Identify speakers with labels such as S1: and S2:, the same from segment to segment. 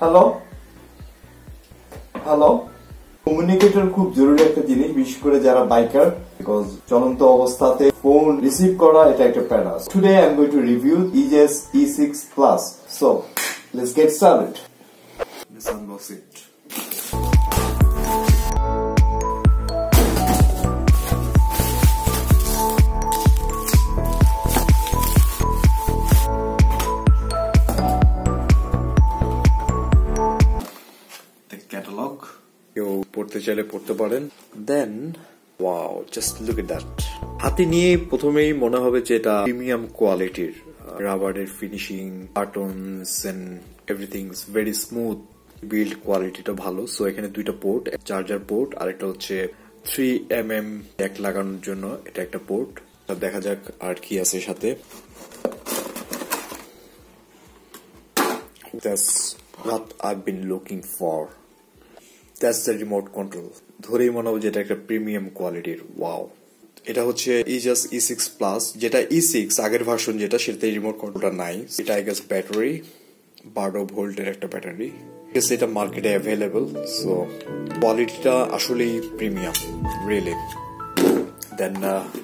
S1: Hello hello communicator খুব জরুরি একটা জিনিস, বিশেষ করে যারা বাইকার, বিকজ চলন্ত অবস্থাতে ফোন রিসিভ করা এটা একটা প্যারা। Today I am going to review EJS E6 Plus. So let's get started. Let's unbox it. Catalog. কেউ পড়তে চাইলে পড়তে পারেন। Then wow, just look at that. হাতে নিয়ে প্রথমেই মনে হবে যে এটা প্রিমিয়াম কোয়ালিটির, রাবারের finishing, cartoons and everything is very smooth, build কোয়ালিটিটা ভালো। সো এখানে দুইটা পোর্ট, চার্জার পোর্ট আর একটা হচ্ছে 3mm জ্যাক লাগানোর জন্য এটা একটা পোর্ট। দেখা যাক আর কি আছে সাথে। That's what I've been looking for. That's the remote control. ধরেই মনে হবে যেটা একটা প্রিমিয়াম কোয়ালিটির। ওয়াও, এটা হচ্ছে EJS E6 Plus, যেটা E6 আগের ভার্সন যেটা, সেটাতে রিমোট কন্ট্রোলটা নাই। এটা আই গেস ব্যাটারি 12 ভোল্টের একটা ব্যাটারি, এটা মার্কেটে অ্যাভেলেবল। সো কোয়ালিটিটা আসলেই premium, really. Then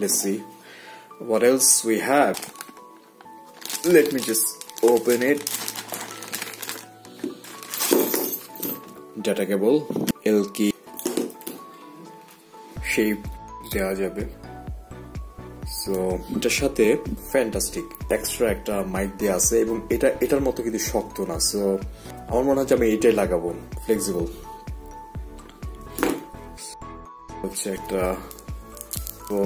S1: let's see what else we have. Let me just open it. Data cable, LK shape দেওয়া যাবে। সো এটার সাথে ফ্যান্টাস্টিক এক্সট্রা একটা মাইক দেওয়া আছে, এবং এটার মতো কিন্তু শক্ত না। সো আমার মনে হচ্ছে আমি এটাই লাগাবো, ফ্লেক্সিবল হচ্ছে একটা। তো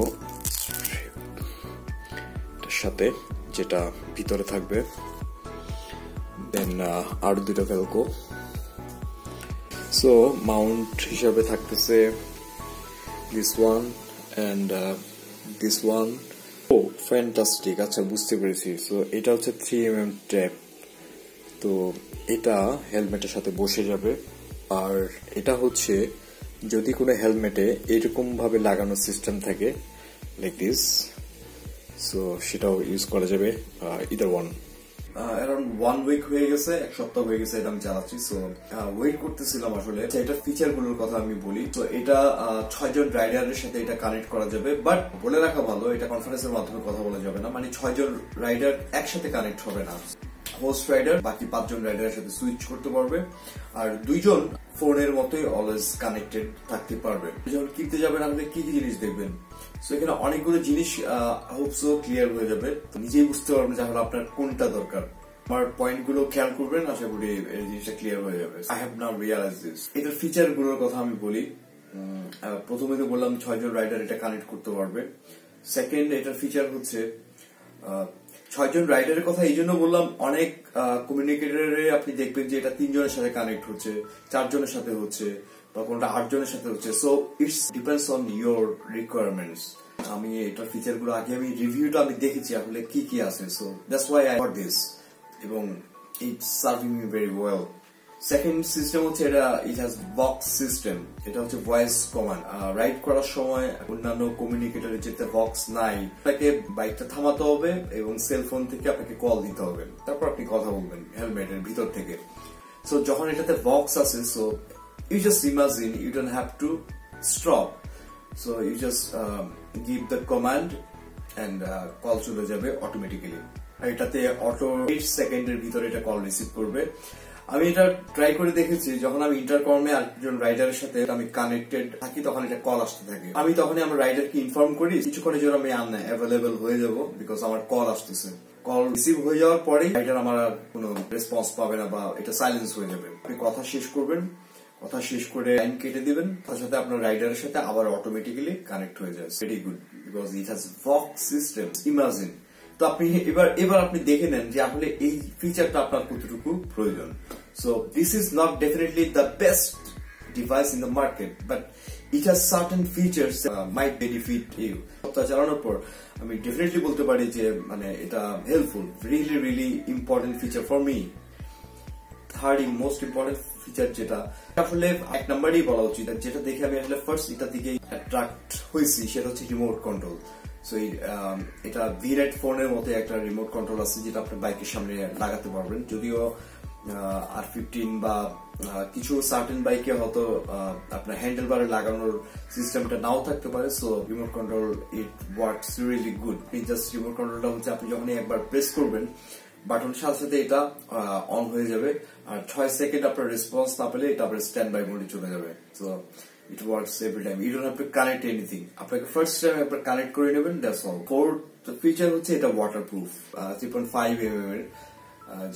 S1: এটার সাথে যেটা ভিতরে থাকবে, দেন আরো দুটো ভেলকো। সো মাউন্ট হিসাবে থাকতেছে this one and this one. Oh fantastic, আচ্ছা বুঝতে পেরেছি। সো এটা হচ্ছে 3mm ট্যাপ, তো এটা হেলমেটের সাথে বসে যাবে। আর এটা হচ্ছে যদি কোনো হেলমেটে এরকম ভাবে লাগানোর সিস্টেম থাকে লাইক দিস, সো সেটাও ইউজ করা যাবে। Either one. অ্যারাউন্ড 1 উইক হয়ে গেছে, এক সপ্তাহ হয়ে গেছে এটা আমি চালাচ্ছি। সো ওয়েট করতেছিলাম আসলে। এটার ফিচার গুলোর কথা আমি বলি। তো এটা 6 জন রাইডারের সাথে এটা কানেক্ট করা যাবে, বাট বলে রাখা ভালো এটা কনফারেন্সের মাধ্যমে কথা বলা যাবে না, মানে 6 জন রাইডার একসাথে কানেক্ট হবে না। হোস্ট রাইডার বাকি 5 জন রাইডারের সাথে সুইচ করতে পারবে, আর 2 জন ফোনের মতোই অলওয়েজ কানেক্টেড থাকতে পারবে। যখন কিনতে যাবেন আপনি কি কি জিনিস দেখবেন, সো এখানে অনেকগুলো জিনিস হোপসো ক্লিয়ার হয়ে যাবে, নিজেই বুঝতে পারবেন যে আপনার কোনটা দরকার। আমার পয়েন্ট গুলো খেয়াল করবেন, আশা করি এই জিনিসটা ক্লিয়ার হয়ে যাবে। I have now realise this. এটার ফিচার গুলোর কথা আমি বলি। প্রথমে তো বললাম 6 জন রাইডার এটা কানেক্ট করতে পারবে। সেকেন্ড, এটার ফিচার হচ্ছে 6 জন রাইডারের কথা এই জন্য বললাম, অনেক কমিউনিকেটরে আপনি দেখবেন যে এটা 3 জনের সাথে কানেক্ট হচ্ছে, 4 জনের সাথে হচ্ছে, বা কোনটা 8 জনের সাথে হচ্ছে। So it's depends on your requirements. আমি এটার ফিচার গুলো আগে আমি রিভিউটা আমি দেখেছি আসলে কি কি আছে। So that's why I got this, এবং it's serving me very well. Second system হচ্ছে এটা ইট হ্যাজ বক্স সিস্টেম। এটা হচ্ছে ভয়েস কমান্ড। রাইড করার সময় অন্যান্য কমিউনিকেটরে যেতে বক্স নাই, আপনাকে বাইকটা থামাতে হবে এবং সেলফোন থেকে আপনাকে কল দিতে হবে, তারপর আপনি কথা বলবেন হেলমেটের ভিতর থেকে। সো যখন এটাতে বক্স আছে, so you just imagine you don't have to stop, so you just give the command and call চলে যাবে অটোমেটিক্যালি। এটাতে অটো 8 সেকেন্ডের ভিতরে এটা কল রিসিভ করবে। আমি এটা ট্রাই করে দেখেছি, যখন আমি ইন্টারকমে একজন রাইডারের সাথে আমি কানেক্টেড থাকি তখন এটা কল আসতে থাকে। আমি তখনই আমার রাইডারকে ইনফর্ম করি কিছুক্ষণের জন্য আমি অ্যাভেলেবল হয়ে যাব, বিকজ আমার কল আসতেছে। কল রিসিভ হয়ে যাওয়ার পরে রাইডার আমার আর কোনো রেসপন্স পাবে না, বা এটা সাইলেন্স হয়ে যাবে। আপনি কথা শেষ করবেন, কথা শেষ করে লাইন কেটে দিবেন, তার সাথে আপনার রাইডারের সাথে আবার অটোমেটিক্যালি কানেক্ট হয়ে যায়। Very good, because it has box system. Imagine. তো আপনি এবার আপনি দেখে নেন যে আসলে এই ফিচারটা আপনার কতটুকু প্রয়োজন। So this is not definitely the best device in the market, but it has certain features might benefit you. সপ্তাহ চালানোর পর আমি ডেফিনেটলি বলতে পারি যে মানে এটা helpful, really really important feature for me. Third most important feature যেটা আসলে 1 নম্বরই বলা উচিত, যেটা দেখে আমি আসলে ফার্স্ট এটার দিকে অ্যাট্রাক্ট হয়েছি, সেটা হচ্ছে রিমোট কন্ট্রোল। সো এটা ভিরেট ফোনের মতো একটা রিমোট কন্ট্রোল আছে, যেটা আপনি বাইকের সামনে লাগাতে পারবেন। যদিও R15 বা কিছু সার্টেন বাইকে হয়তো আপনার হ্যান্ডেল বারে লাগানোর সিস্টেমটা নাও থাকতে পারে। So remote control it works really good. Just remote কন্ট্রোলটা হচ্ছে আপনি যখন একবার প্রেস করবেন বাটনের সাথে সাথে এটা অন হয়ে যাবে, আর 6 সেকেন্ড আপনার রেসপন্স না পেলে এটা আপনার স্ট্যান্ড বাই মোডে চলে যাবে। So it works every time, you don't have to connect anything. আপনাকে ফার্স্ট টাইম একবার কানেক্ট করে নেবেন, দ্যাটস অল। ফোর্থ ফিচার হচ্ছে এটা ওয়াটারপ্রুফ, 3.5 mm এর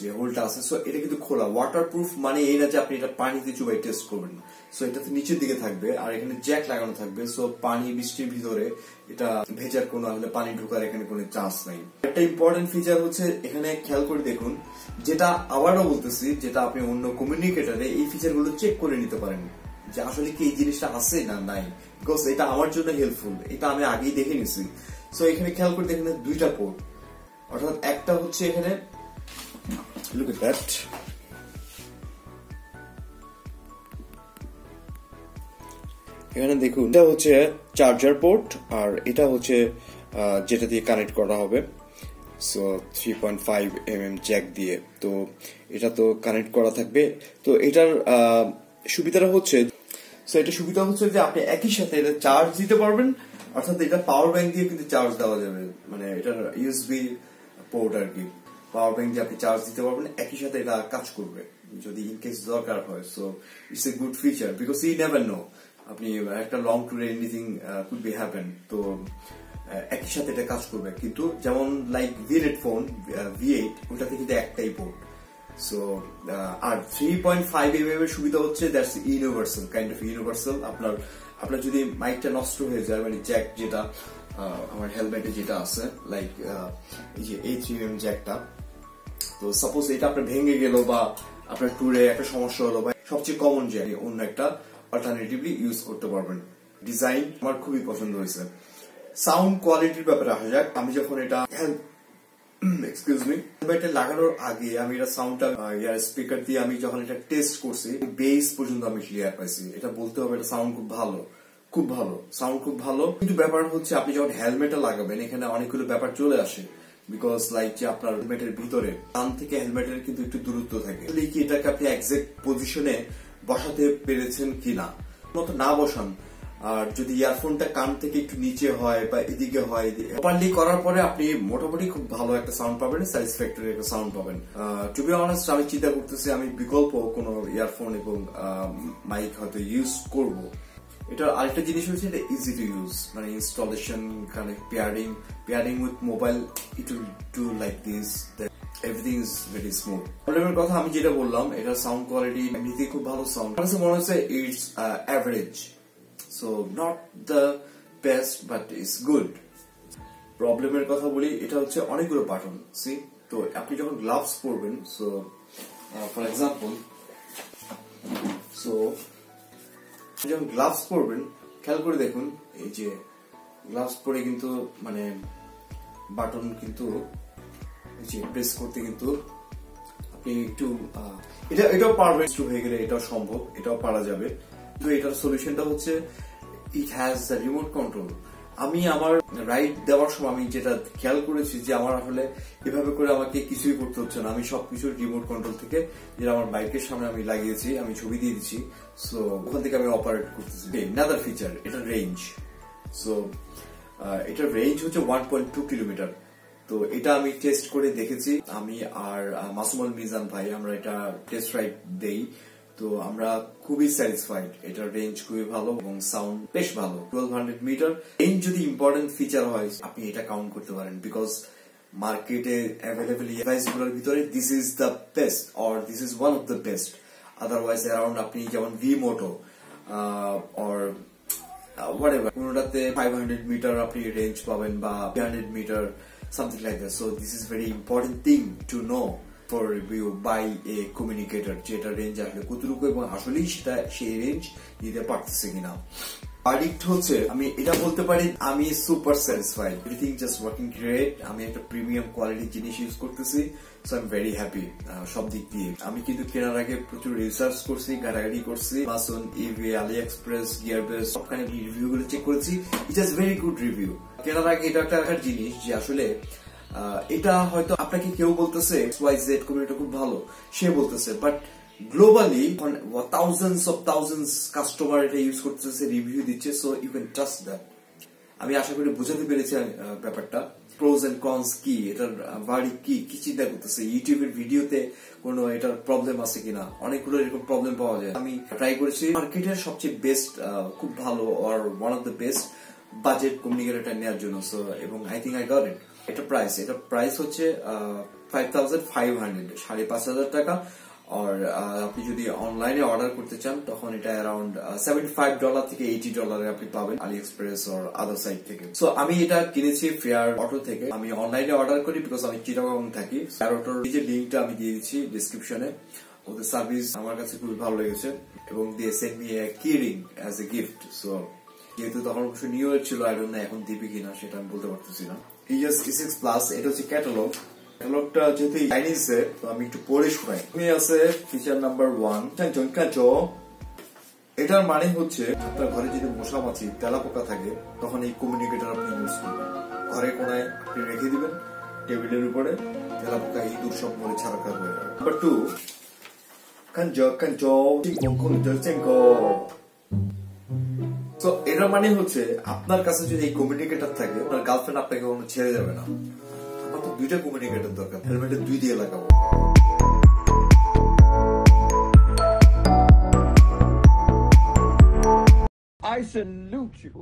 S1: যে হোলটা আছে। সো এটা কিন্তু খোলা। ওয়াটারপ্রুফ মানে এই না যে আপনি এটা পানিতে চুবাই টেস্ট করবেন। সো এটাতে নিচের দিকে থাকবে আর এখানে জ্যাক লাগানো থাকবে। সো পানি বৃষ্টির ভিতরে এটা ভেজার কোনো পানি ঢোকার এখানে কোনো চান্স নাই। একটা ইম্পর্টেন্ট ফিচার হচ্ছে এখানে খেয়াল করে দেখুন, যেটা আবারও বলতেছি, যেটা আপনি অন্য কমিউনিকেটরে এই ফিচার গুলো চেক করে নিতে পারেন যে আসলে কি এই জিনিসটা আছে না নাই, বিকজ এটা আমার জন্য হেল্পফুল। এটা আমি আগেই দেখে নিছি। সো এখানে খেয়াল করে দেখেন দুইটা পোর্ট, অর্থাৎ একটা হচ্ছে এখানে look at that, এখানে দেখুন এটা হচ্ছে চার্জার পোর্ট আর এটা হচ্ছে যেটা দিয়ে কানেক্ট করা হবে। সো 3.5 mm জ্যাক দিয়ে তো এটা তো কানেক্ট করা থাকবে। তো এটার সুবিধাটা হচ্ছে, সো এটা সুবিধা হচ্ছে যে আপনি একই সাথে এটা চার্জ দিতে পারবেন, অর্থাৎ এটা পাওয়ার ব্যাংক দিয়ে কিন্তু চার্জ দেওয়া যাবে, মানে এটার ইউএসবি পোর্ট আর কি। পাওয়ার ব্যাংক দিয়ে আপনি চার্জ দিতে পারবেন, একই সাথে এটা কাজ করবে যদি ইন কেস দরকার হয়। So it's a good feature because you never know, আপনি একটা লং ট্যুরে এনিথিং কুড বি হ্যাপেন, তো একই সাথে এটা কাজ করবে। কিন্তু যেমন লাইক V8 ফোন V8 ওটাতে কিন্তু একটাই পোর্ট। সো আর 3.5 mm এর সুবিধা হচ্ছে that's universal, kind of universal. আপনার যদি মাইকটা নষ্ট হয়ে যায়, মানে জ্যাক যেটা আমার হেলমেটে যেটা আছে লাইক এই যে এই 3 mm জ্যাকটা, তো সাপোজ এটা আপনার ভেঙে গেল বা আপনার ট্যুরে একটা সমস্যা হলো, বা সবচেয়ে কমন জ্যাক অন্য একটা অল্টারনেটিভলি ইউজ করতে পারবেন। ডিজাইন আমার খুবই পছন্দ হয়েছে। সাউন্ড কোয়ালিটির ব্যাপারে আসা যাক। আমি যখন এটা এক্সকিউজ মি হেলমেটে লাগানোর আগে আমি এটা সাউন্ডটা ইয়ার স্পিকার দিয়ে আমি যখন এটা টেস্ট করছি, বেস পর্যন্ত আমি ক্লিয়ার পাইছি। এটা বলতে হবে, এটা সাউন্ড খুব ভালো, খুব ভালো সাউন্ড, খুব ভালো। কিন্তু ব্যাপার হচ্ছে আপনি যখন হেলমেটটা লাগাবেন এখানে অনেকগুলো ব্যাপার চলে আসে, বিকজ লাইক যে আপনার হেলমেটের ভিতরে কান থেকে হেলমেটের কিন্তু একটু দূরত্ব থাকে। কি এটাকে আপনি এক্সাক্ট পজিশনে বসাতে পেরেছেন কিনা, মতো না বসান, আর যদি ইয়ারফোনটা কান থেকে একটু নিচে হয় বা এদিকে হয়, প্রপারলি করার পরে আপনি মোটামুটি খুব ভালো একটা সাউন্ড পাবেন, স্যাটিসফ্যাক্টরি একটা সাউন্ড পাবেন। টু বি অনেস্ট আমি চিন্তা করতেছি আমি বিকল্প কোনো ইয়ারফোন এবং মাইক হয়তো ইউজ করব। এটার আরেকটা জিনিস হচ্ছে এটা ইজি টু ইউজ, মানে installation, connect, pairing with mobile, it will do like this, everything is very smooth. প্রবলেমের কথা আমি যেটা বললাম, এটা সাউন্ড কোয়ালিটি এমনিতেই খুব ভালো সাউন্ড, মনে হচ্ছে it's average, so not the best but it's good. প্রবলেমের কথা বলি, এটা হচ্ছে অনেকগুলো বাটন, সি। তো আপনি যখন গ্লাভস পরবেন, সো ফর এক্সাম্পল, সো যখন গ্লাভস পরবেন খেয়াল করে দেখুন, এই যে গ্লাভস পরে কিন্তু মানে বাটন কিন্তু প্রেস করতে কিন্তু আপনি একটু এটাও পারবেন, হয়ে গেলে এটাও সম্ভব, এটাও পারা যাবে। তো এটার সলিউশনটা হচ্ছে it has the remote control. আমি আমার রাইড দেওয়ার সময় আমি যেটা খেয়াল করেছি যে আমার আসলে এভাবে করে আমাকে কিছুই করতে হচ্ছে না, আমি সবকিছু রিমোট কন্ট্রোল থেকে, যেটা আমার বাইকের সামনে আমি লাগিয়েছি, আমি ছবি দিয়ে দিচ্ছি, সো ওখান থেকে আমি অপারেট করতেছি। অ্যানাদার ফিচার, এটা রেঞ্জ। সো এটার রেঞ্জ হচ্ছে 1.2 কিলোমিটার। তো এটা আমি টেস্ট করে দেখেছি, আমি আর মাসুমুল মিজান ভাই আমরা এটা টেস্ট রাইড দেই, তো আমরা খুবই স্যাটিসফাইড। এটার রেঞ্জ খুবই ভালো এবং সাউন্ড বেশ ভালো। 1200 মিটার রেঞ্জ যদি ইম্পর্টেন্ট ফিচার হয় আপনি এটা কাউন্ট করতে পারেন, বিকজ মার্কেটে অ্যাভেলেবল ডিভাইস গুলোর ভিতরে this is the best or this is one of the best. Otherwise around আপনি যেমন V-Moto অর whatever, কোনোটাতে 500 মিটার আপনি রেঞ্জ পাবেন বা 300 metre, something like that. So this is very important thing to know for review by a communicator, যেটা range আসলে কতটুকু এবং আসলেই সেটা সেই রেঞ্জ দিতে পারতেছে কিনা। ভার্ডিক্ট হচ্ছে আমি এটা বলতে পারি আমি super satisfied, everything just working great. আমি একটা প্রিমিয়াম কোয়ালিটির জিনিস ইউজ করতেছি, so I am very happy সব দিক দিয়ে। আমি কিন্তু কেনার আগে প্রচুর রিসার্চ করছি, ঘাটাঘাটি করছি, Amazon, eBay, AliExpress, Gearbest সবখানে রিভিউ গুলো চেক করেছি। It is very good review. কেনার আগে এটা একটা জিনিস যে আসলে এটা হয়তো আপনাকে কেউ বলতেছে XYZ কমিউনিটি খুব ভালো, সে বলতেছে, বাট গ্লোবালি থাউজেন্ডস কাস্টমার এটা ইউজ করতেছে, রিভিউ দিচ্ছে, so you can trust that. আমি আশা করি বোঝাতে পেরেছি ব্যাপারটা, প্রোজ এন্ড কনস কি, এটার ভার্ডিক কি চিন্তা করতেছে, ইউটিউবের ভিডিওতে কোনো এটার প্রবলেম আছে কিনা, অনেকগুলো এরকম প্রবলেম পাওয়া যায়। আমি ট্রাই করেছি মার্কেটের সবচেয়ে বেস্ট, খুব ভালো আর one of the best budget কমিউনিকেটরটা নেওয়ার জন্য। সো এবং I think I got it. এটা প্রাইস হচ্ছে 5500, 5500 টাকা। আর আপনি যদি অনলাইনে অর্ডার করতে চান তখন এটা অ্যারাউন্ড $75 থেকে $80 আপনি পাবেন আলি এক্সপ্রেস আর আদার সাইট থেকে। সো আমি এটা কিনেছি ফেয়ার অটো থেকে। আমি অনলাইনে অর্ডার করি বিকজ আমি চিটাগং থাকি। ফেয়ার অটোর নিজের লিঙ্কটা আমি দিয়ে দিচ্ছি ডিসক্রিপশনে। ওদের সার্ভিস আমার কাছে খুবই ভালো লেগেছে এবং দিয়ে সেন্ড মি এ কি ring as a gift. So যেহেতু তখন অবশ্য নিউ ইয়ার ছিল, আই ডোন্ট নো এখন দিবি কিনা সেটা আমি বলতে পারতেছি না। EOS E6 Plus, এটা হচ্ছে ক্যাটালগ। ক্যাটালগটা যেহেতু চাইনিজে, তো আমি একটু পড়ে শোনাই। আছে ফিচার নাম্বার 1, এটার মানে হচ্ছে আপনার ঘরে যদি মশা মাছি তেলাপোকা থাকে তখন এই কমিউনিকেটর আপনি ইউজ করবেন। ঘরে কোনায় আপনি রেখে দিবেন টেবিলের উপরে, তেলাপোকা ইঁদুর সব মরে ছাড়াকার হয়ে যাবে। নাম্বার 2, তো এটার মানে হচ্ছে আপনার কাছে যদি এই কমিউনিকেটর থাকে, আপনার গার্লফ্রেন্ড আপনাকে কখনো ছেড়ে যাবে না। আমার তো 2টা কমিউনিকেটর দরকার, হেলমেটে 2 দিয়ে লাগাবো।
S2: I salute you.